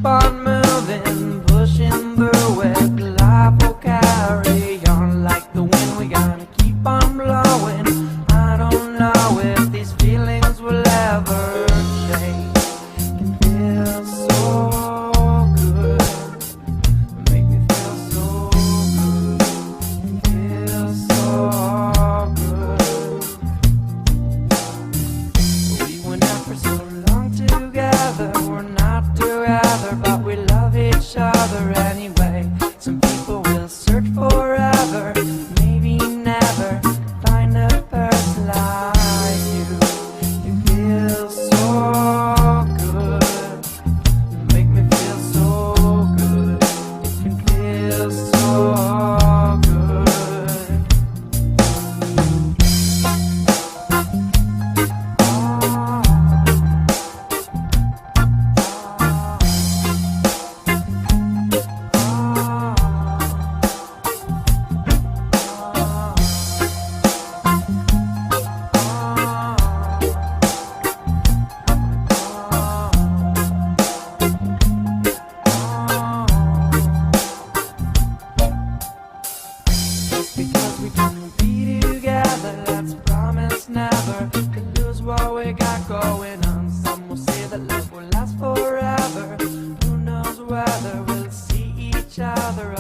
on moving, pushing through it. Life will carry on like the wind. We gotta keep on blowing. I don't know if these feelings will ever change. Can feel so good, make me feel so good. Can feel so good. We went out for so long together. We're not together, but we love each other anyway. Some people will search forever, maybe never find a person like you. You feel so good, make me feel so good. It can feel so good. Because we can be together, let's promise never to lose what we got going on. Some will say that love will last forever. Who knows whether we'll see each other